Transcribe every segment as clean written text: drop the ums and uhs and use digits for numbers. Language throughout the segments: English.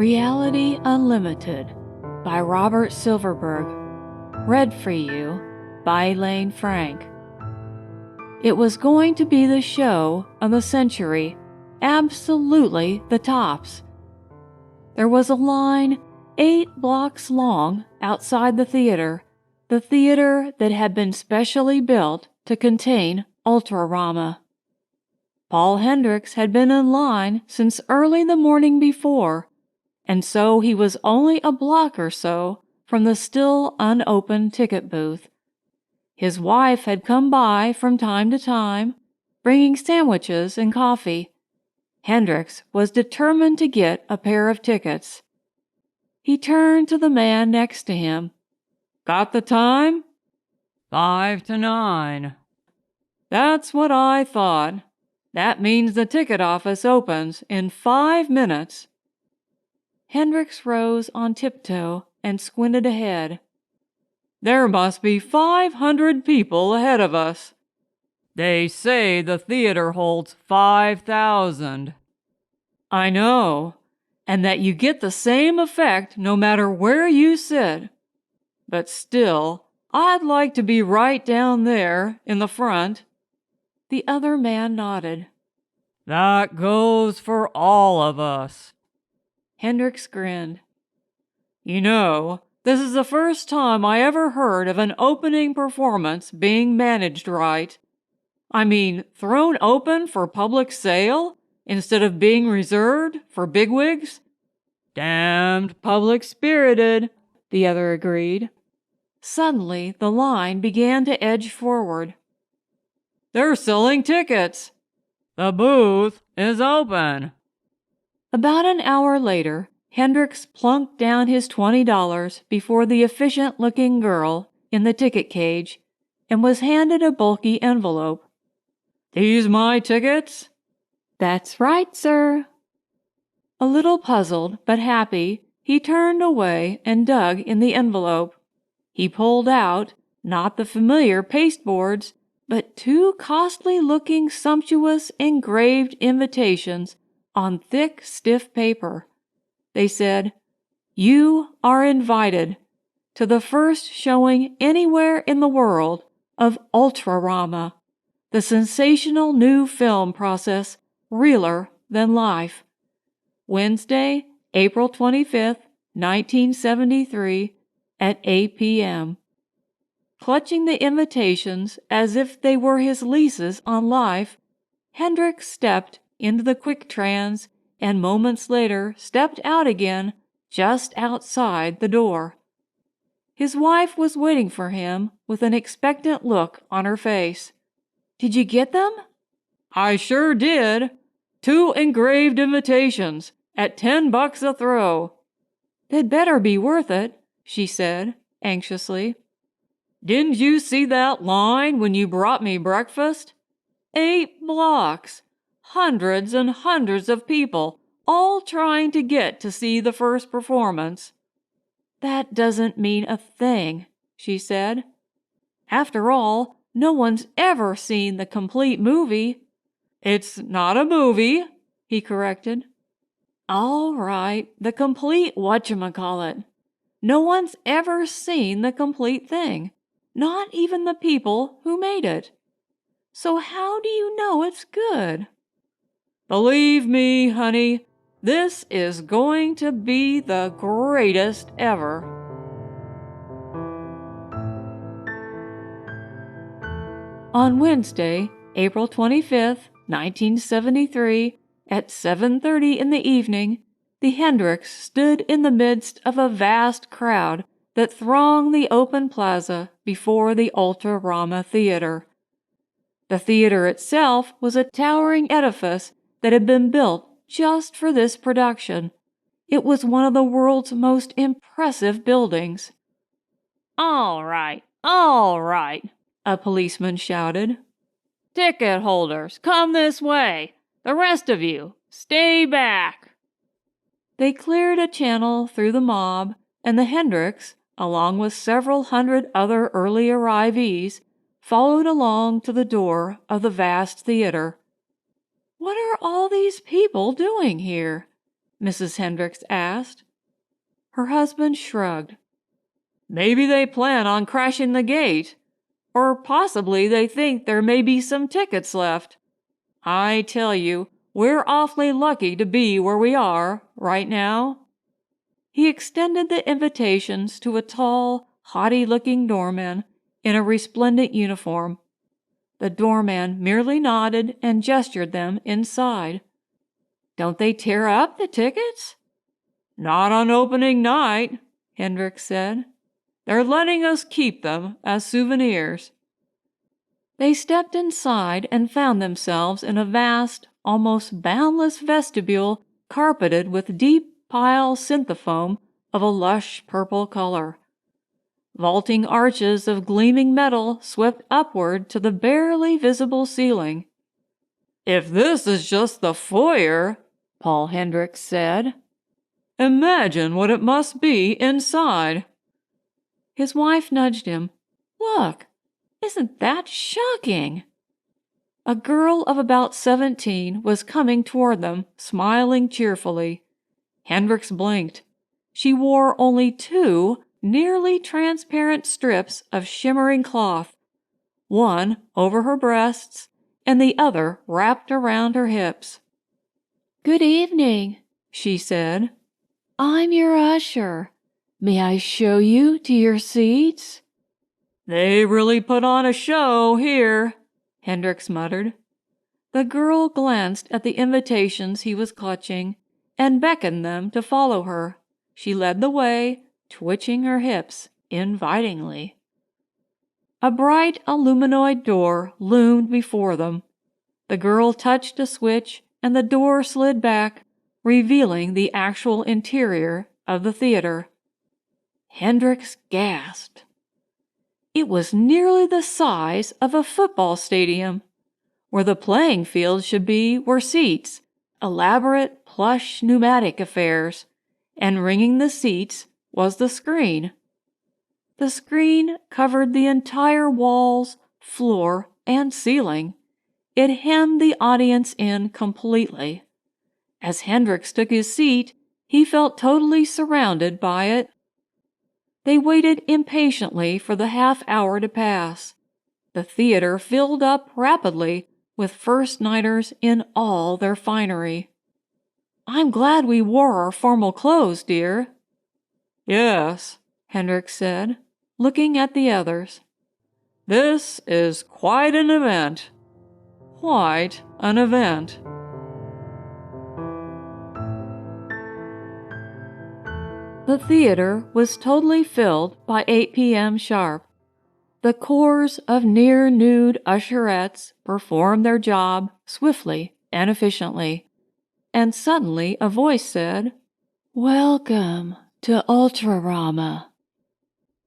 Reality Unlimited by Robert Silverberg. Read for you by Elaine Frank. It was going to be the show of the century, absolutely the tops. There was a line 8 blocks long outside the theater that had been specially built to contain Ultrarama. Paul Hendricks had been in line since early the morning before, and so he was only a block or so from the still unopened ticket booth. His wife had come by from time to time, bringing sandwiches and coffee. Hendricks was determined to get a pair of tickets. He turned to the man next to him. "Got the time?" 5 to 9. "That's what I thought. That means the ticket office opens in 5 minutes. Hendricks rose on tiptoe and squinted ahead. "There must be 500 people ahead of us." They say the theater holds 5,000. "I know, and that you get the same effect no matter where you sit. But still, I'd like to be right down there in the front." The other man nodded. That goes for all of us. Hendricks grinned. "You know, this is the first time I ever heard of an opening performance being managed right. I mean, thrown open for public sale instead of being reserved for bigwigs." Damned public-spirited, the other agreed. Suddenly, the line began to edge forward. "They're selling tickets." The booth is open. About an hour later, Hendricks plunked down his $20 before the efficient-looking girl in the ticket cage and was handed a bulky envelope. "These my tickets?" "That's right, sir." A little puzzled but happy, he turned away and dug in the envelope. He pulled out, not the familiar pasteboards, but 2 costly-looking, sumptuous, engraved invitations on thick, stiff paper. They said, "You are invited to the first showing anywhere in the world of Ultrarama, the sensational new film process realer than life. Wednesday, April 25th, 1973, at 8 p.m. Clutching the invitations as if they were his leases on life, Hendricks stepped into the quick trans and moments later stepped out again just outside the door. His wife was waiting for him with an expectant look on her face. "Did you get them?" "I sure did. 2 engraved invitations at $10 a throw." "They'd better be worth it," she said, anxiously. "Didn't you see that line when you brought me breakfast? 8 blocks. Hundreds and hundreds of people, all trying to get to see the first performance." "That doesn't mean a thing," she said. "After all, no one's ever seen the complete movie." "It's not a movie," he corrected. "All right, the complete whatchamacallit. No one's ever seen the complete thing. Not even the people who made it. So how do you know it's good?" "Believe me, honey, this is going to be the greatest ever." On Wednesday, April 25th, 1973, at 7:30 in the evening, the Hendricks stood in the midst of a vast crowd that thronged the open plaza before the Ultrarama Theater. The theater itself was a towering edifice that had been built just for this production. It was one of the world's most impressive buildings. All right, a policeman shouted. "Ticket holders, come this way. The rest of you, stay back." They cleared a channel through the mob, and the Hendricks, along with several hundred other early arrivees, followed along to the door of the vast theater. "What are all these people doing here?" Mrs. Hendricks asked. Her husband shrugged. Maybe they plan on crashing the gate, or possibly they think there may be some tickets left. I tell you, we're awfully lucky to be where we are right now. He extended the invitations to a tall, haughty-looking doorman in a resplendent uniform. The doorman merely nodded and gestured them inside. Don't they tear up the tickets? Not on opening night, Hendricks said. They're letting us keep them as souvenirs. They stepped inside and found themselves in a vast, almost boundless vestibule carpeted with deep pile synthofoam of a lush purple color. Vaulting arches of gleaming metal swept upward to the barely visible ceiling. If this is just the foyer, Paul Hendricks said, imagine what it must be inside. His wife nudged him. Look, isn't that shocking? A girl of about 17 was coming toward them, smiling cheerfully. Hendricks blinked. She wore only 2 nearly transparent strips of shimmering cloth, one over her breasts and the other wrapped around her hips. Good evening, she said. I'm your usher. May I show you to your seats? They really put on a show here, Hendricks muttered. The girl glanced at the invitations he was clutching and beckoned them to follow her. She led the way, twitching her hips invitingly. A bright aluminoid door loomed before them. The girl touched a switch and the door slid back, revealing the actual interior of the theater. Hendricks gasped. It was nearly the size of a football stadium. Where the playing field should be were seats, elaborate plush pneumatic affairs, and ringing the seats was the screen. The screen covered the entire walls, floor, and ceiling. It hemmed the audience in completely. As Hendricks took his seat, he felt totally surrounded by it. They waited impatiently for the half-hour to pass. The theater filled up rapidly with first-nighters in all their finery. I'm glad we wore our formal clothes, dear. Yes, Hendricks said, looking at the others. This is quite an event. Quite an event. The theater was totally filled by 8 p.m. sharp. The corps of near-nude usherettes performed their job swiftly and efficiently. And suddenly a voice said, Welcome to Ultrarama.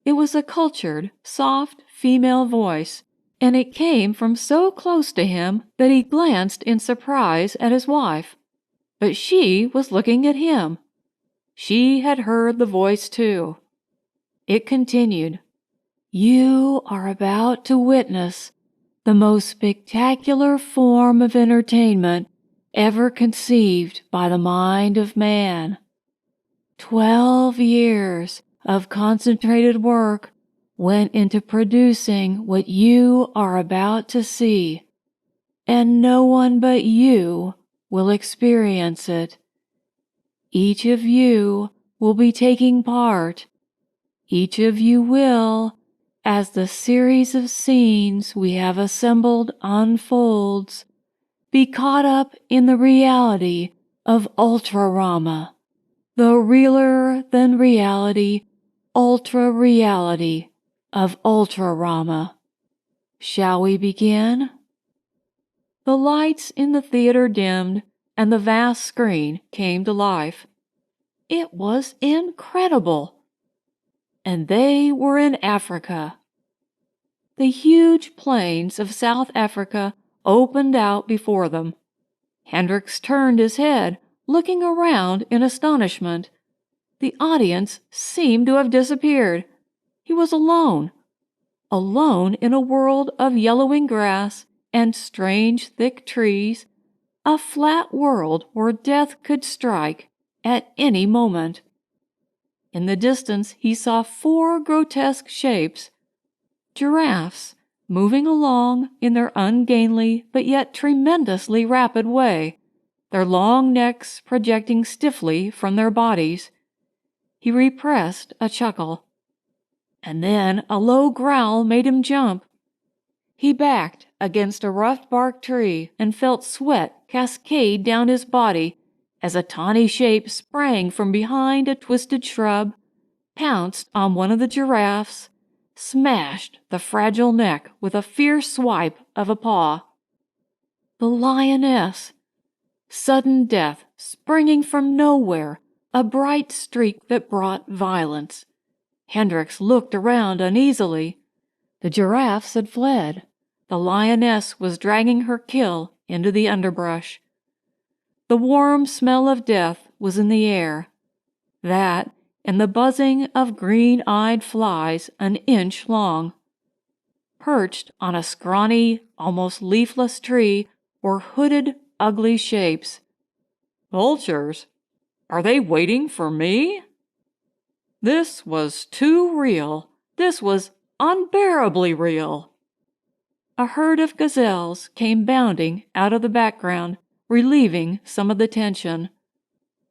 It was a cultured, soft female voice, and it came from so close to him that he glanced in surprise at his wife. But she was looking at him. She had heard the voice too. It continued, You are about to witness the most spectacular form of entertainment ever conceived by the mind of man. 12 years of concentrated work went into producing what you are about to see, and no one but you will experience it. Each of you will be taking part. Each of you will, as the series of scenes we have assembled unfolds, be caught up in the reality of Ultrarama, the realer-than-reality, ultra-reality of Ultrarama. Shall we begin? The lights in the theater dimmed, and the vast screen came to life. It was incredible. And they were in Africa. The huge plains of South Africa opened out before them. Hendricks turned his head, looking around in astonishment. The audience seemed to have disappeared. He was alone. Alone in a world of yellowing grass and strange thick trees, a flat world where death could strike at any moment. In the distance he saw 4 grotesque shapes, giraffes, moving along in their ungainly but yet tremendously rapid way, their long necks projecting stiffly from their bodies. He repressed a chuckle. And then a low growl made him jump. He backed against a rough-barked tree and felt sweat cascade down his body as a tawny shape sprang from behind a twisted shrub, pounced on one of the giraffes, smashed the fragile neck with a fierce swipe of a paw. The lioness! Sudden death springing from nowhere, a bright streak that brought violence. Hendricks looked around uneasily. The giraffes had fled. The lioness was dragging her kill into the underbrush. The warm smell of death was in the air. That and the buzzing of green-eyed flies an inch long. Perched on a scrawny, almost leafless tree were hooded, ugly shapes. Vultures? Are they waiting for me? This was too real. This was unbearably real. A herd of gazelles came bounding out of the background, relieving some of the tension.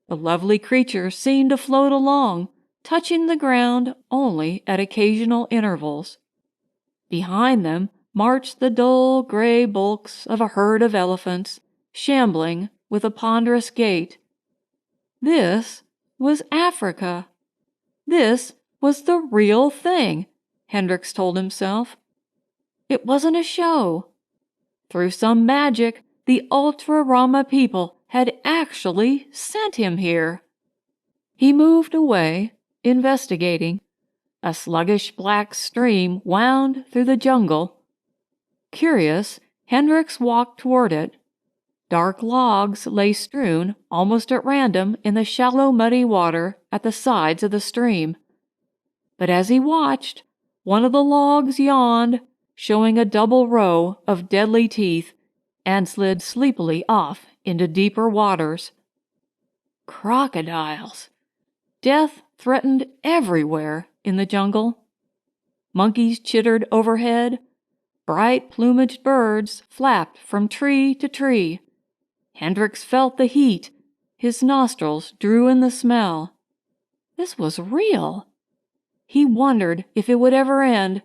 The lovely creatures seemed to float along, touching the ground only at occasional intervals. Behind them marched the dull gray bulks of a herd of elephants, shambling with a ponderous gait. This was Africa. This was the real thing, Hendricks told himself. It wasn't a show. Through some magic, the Ultra-Rama people had actually sent him here. He moved away, investigating. A sluggish black stream wound through the jungle. Curious, Hendricks walked toward it. Dark logs lay strewn almost at random in the shallow muddy water at the sides of the stream. But as he watched, one of the logs yawned, showing a double row of deadly teeth, and slid sleepily off into deeper waters. Crocodiles! Death threatened everywhere in the jungle. Monkeys chittered overhead. Bright plumaged birds flapped from tree to tree. Hendricks felt the heat. His nostrils drew in the smell. This was real. He wondered if it would ever end,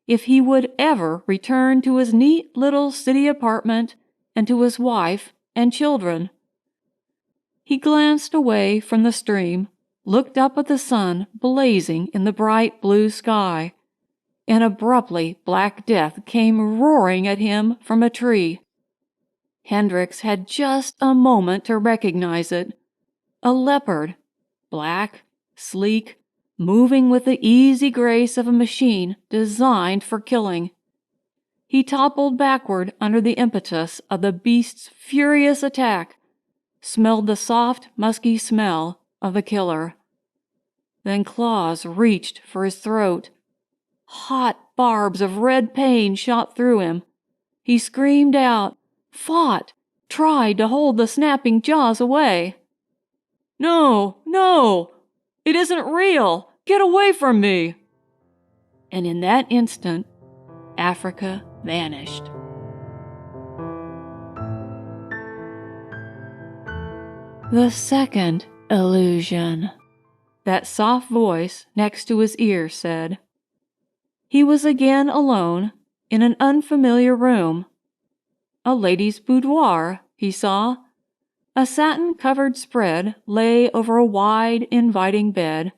if he would ever return to his neat little city apartment and to his wife and children. He glanced away from the stream, looked up at the sun blazing in the bright blue sky, and abruptly Black Death came roaring at him from a tree. Hendricks had just a moment to recognize it. A leopard, black, sleek, moving with the easy grace of a machine designed for killing. He toppled backward under the impetus of the beast's furious attack, smelled the soft, musky smell of the killer. Then claws reached for his throat. Hot barbs of red pain shot through him. He screamed out, fought, tried to hold the snapping jaws away. No, no! It isn't real! Get away from me! And in that instant, Africa vanished. The second illusion, that soft voice next to his ear said. He was again alone in an unfamiliar room. A lady's boudoir, he saw. A satin-covered spread lay over a wide, inviting bed.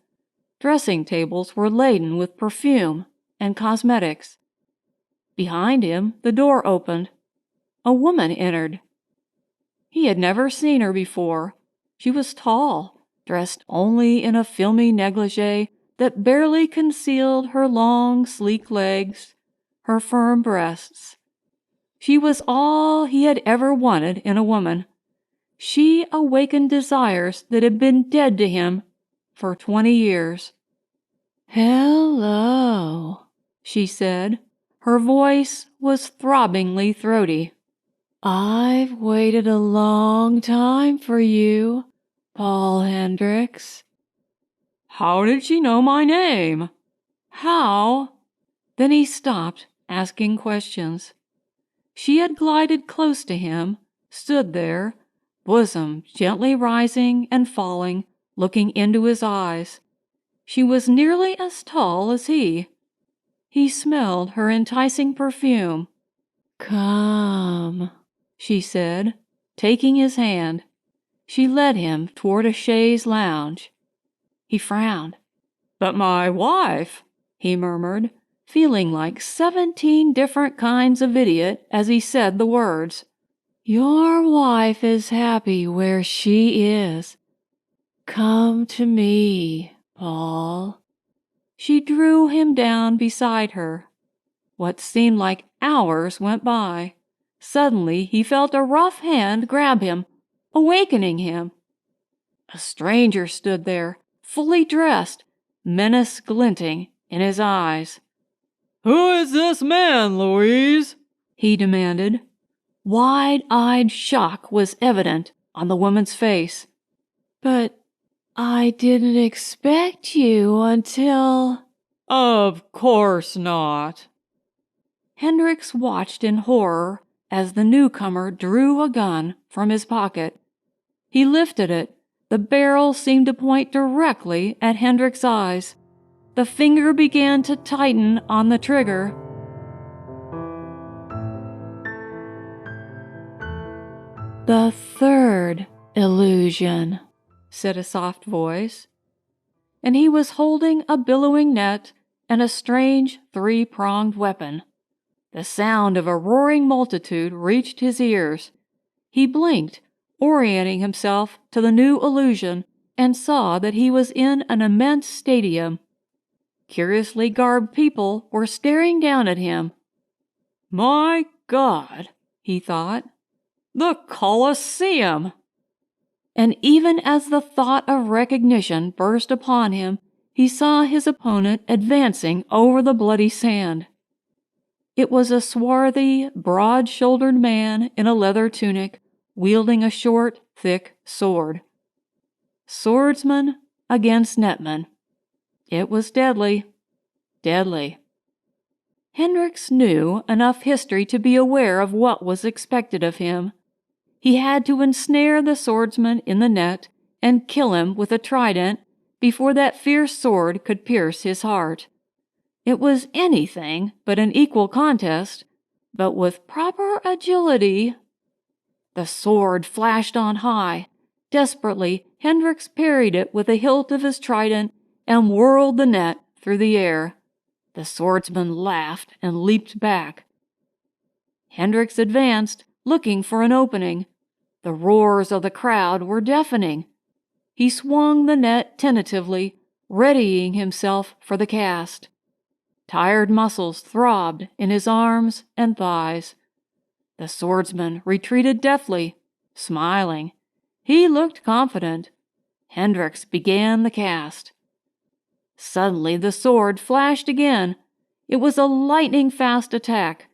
Dressing tables were laden with perfume and cosmetics. Behind him, the door opened. A woman entered. He had never seen her before. She was tall, dressed only in a filmy negligee that barely concealed her long, sleek legs, her firm breasts. She was all he had ever wanted in a woman. She awakened desires that had been dead to him for 20 years. "Hello," she said. Her voice was throbbingly throaty. "I've waited a long time for you. Paul Hendricks. How did she know my name? How? Then he stopped asking questions. She had glided close to him, stood there, bosom gently rising and falling, looking into his eyes. She was nearly as tall as he. He smelled her enticing perfume. "Come," she said, taking his hand. She led him toward a chaise lounge. He frowned. But my wife, he murmured, feeling like 17 different kinds of idiot as he said the words. "Your wife is happy where she is. Come to me, Paul." She drew him down beside her. What seemed like hours went by. Suddenly he felt a rough hand grab him, awakening him. A stranger stood there, fully dressed, menace glinting in his eyes. "Who is this man, Louise?" he demanded. Wide-eyed shock was evident on the woman's face. "But I didn't expect you until—" "Of course not." Hendricks watched in horror as the newcomer drew a gun from his pocket. He lifted it. The barrel seemed to point directly at Hendricks' eyes. The finger began to tighten on the trigger. "The third illusion," said a soft voice. And he was holding a billowing net and a strange 3-pronged weapon. The sound of a roaring multitude reached his ears. He blinked, orienting himself to the new illusion, and saw that he was in an immense stadium. Curiously garbed people were staring down at him. My God, he thought. The Colosseum! And even as the thought of recognition burst upon him, he saw his opponent advancing over the bloody sand. It was a swarthy, broad-shouldered man in a leather tunic, wielding a short, thick sword. Swordsman against netman. It was deadly. Deadly. Hendricks knew enough history to be aware of what was expected of him. He had to ensnare the swordsman in the net and kill him with a trident before that fierce sword could pierce his heart. It was anything but an equal contest, but with proper agility. The sword flashed on high. Desperately, Hendricks parried it with the hilt of his trident and whirled the net through the air. The swordsman laughed and leaped back. Hendricks advanced, looking for an opening. The roars of the crowd were deafening. He swung the net tentatively, readying himself for the cast. Tired muscles throbbed in his arms and thighs. The swordsman retreated deftly, smiling. He looked confident. Hendricks began the cast. Suddenly the sword flashed again. It was a lightning-fast attack.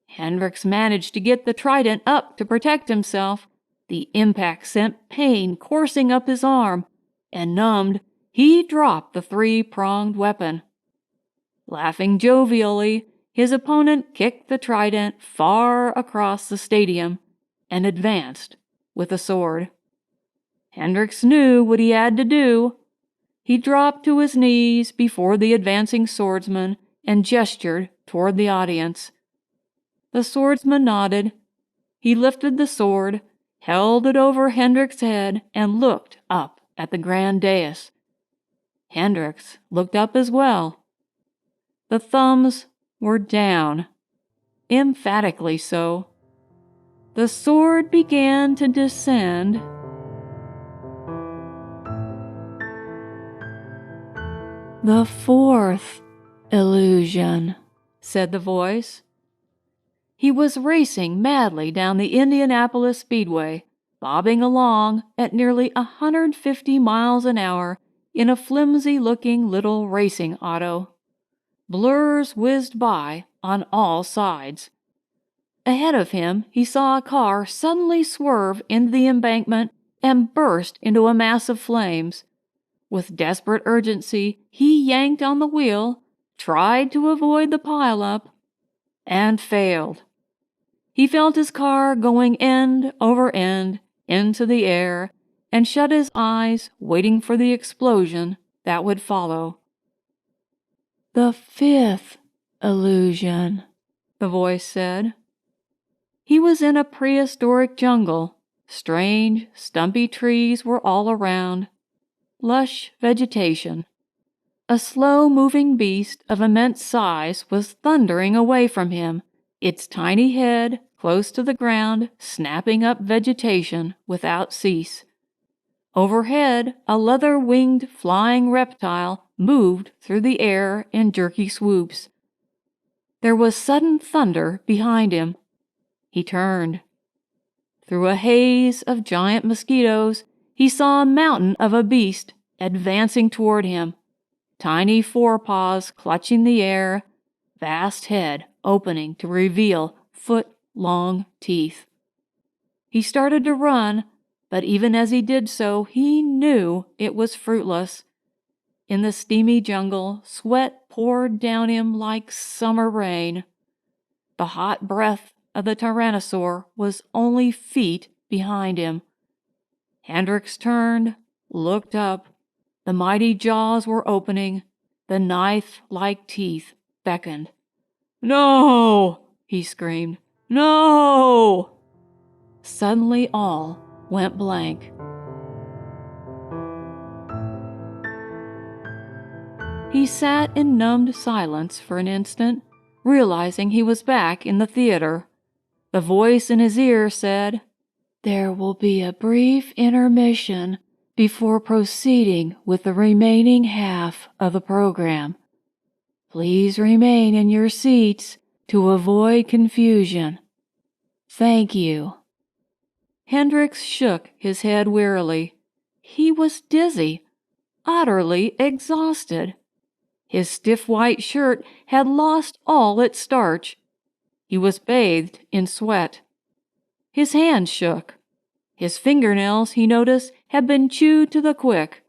Hendricks managed to get the trident up to protect himself. The impact sent pain coursing up his arm, and numbed, he dropped the 3-pronged weapon. Laughing jovially, his opponent kicked the trident far across the stadium and advanced with the sword. Hendricks knew what he had to do. He dropped to his knees before the advancing swordsman and gestured toward the audience. The swordsman nodded. He lifted the sword, held it over Hendricks' head, and looked up at the grand dais. Hendricks looked up as well. The thumbs were down, emphatically so. The sword began to descend. "The fourth illusion," said the voice. He was racing madly down the Indianapolis Speedway, bobbing along at nearly 150 miles an hour in a flimsy-looking little racing auto. Blurs whizzed by on all sides. Ahead of him, he saw a car suddenly swerve into the embankment and burst into a mass of flames. With desperate urgency, he yanked on the wheel, tried to avoid the pileup, and failed. He felt his car going end over end into the air and shut his eyes, waiting for the explosion that would follow. "The fifth illusion," the voice said. He was in a prehistoric jungle. Strange, stumpy trees were all around. Lush vegetation. A slow-moving beast of immense size was thundering away from him, its tiny head close to the ground, snapping up vegetation without cease. Overhead, a leather-winged flying reptile moved through the air in jerky swoops. There was sudden thunder behind him. He turned. Through a haze of giant mosquitoes, he saw a mountain of a beast advancing toward him, tiny forepaws clutching the air, vast head opening to reveal foot-long teeth. He started to run, but even as he did so, he knew it was fruitless. In the steamy jungle, sweat poured down him like summer rain. The hot breath of the tyrannosaur was only feet behind him. Hendricks turned, looked up. The mighty jaws were opening. The knife-like teeth beckoned. "No!" he screamed. "No!" Suddenly all went blank. He sat in numbed silence for an instant, realizing he was back in the theater. The voice in his ear said, "There will be a brief intermission before proceeding with the remaining half of the program. Please remain in your seats to avoid confusion. Thank you." Hendricks shook his head wearily. He was dizzy, utterly exhausted. His stiff white shirt had lost all its starch. He was bathed in sweat. His hands shook. His fingernails, he noticed, had been chewed to the quick.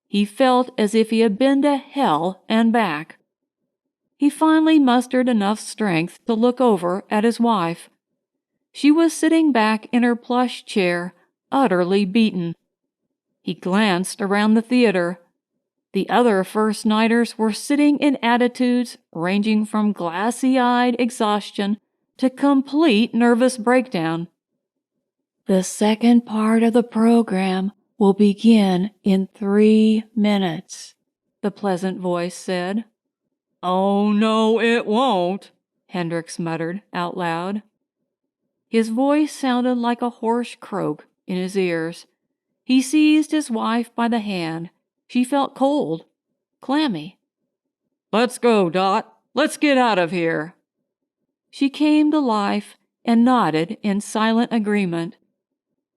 He felt as if he had been to hell and back. He finally mustered enough strength to look over at his wife. She was sitting back in her plush chair, utterly beaten. He glanced around the theater. The other first-nighters were sitting in attitudes ranging from glassy-eyed exhaustion to complete nervous breakdown. "The second part of the program will begin in 3 minutes, the pleasant voice said. "Oh, no, it won't," Hendricks muttered out loud. His voice sounded like a hoarse croak in his ears. He seized his wife by the hand. She felt cold, clammy. "Let's go, Dot. Let's get out of here." She came to life and nodded in silent agreement.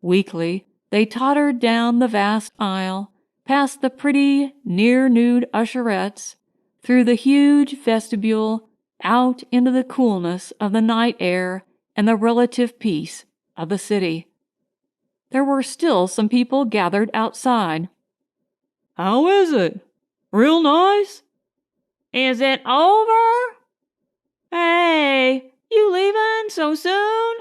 Weakly, they tottered down the vast aisle, past the pretty, near-nude usherettes, through the huge vestibule, out into the coolness of the night air and the relative peace of the city. There were still some people gathered outside. "How is it? Real nice?" "Is it over?" "Hey, you leaving so soon?"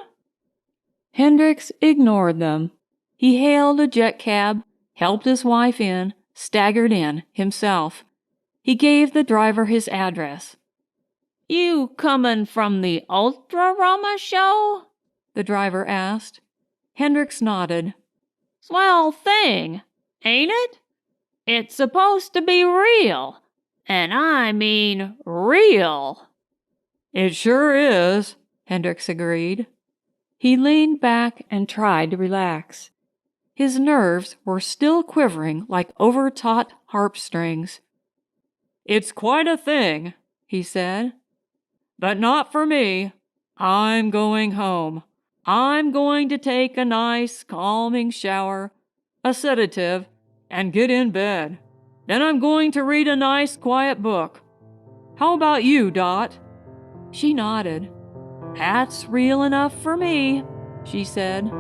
Hendricks ignored them. He hailed a jet cab, helped his wife in, staggered in himself. He gave the driver his address. "You comin' from the Ultrarama show?" the driver asked. Hendricks nodded. "Swell thing, ain't it? It's supposed to be real, and I mean real." "It sure is," Hendricks agreed. He leaned back and tried to relax. His nerves were still quivering like overtaut harp strings. "It's quite a thing," he said. "But not for me. I'm going home. I'm going to take a nice, calming shower, a sedative, and get in bed. Then I'm going to read a nice, quiet book. How about you, Dot?" She nodded. "That's real enough for me," she said.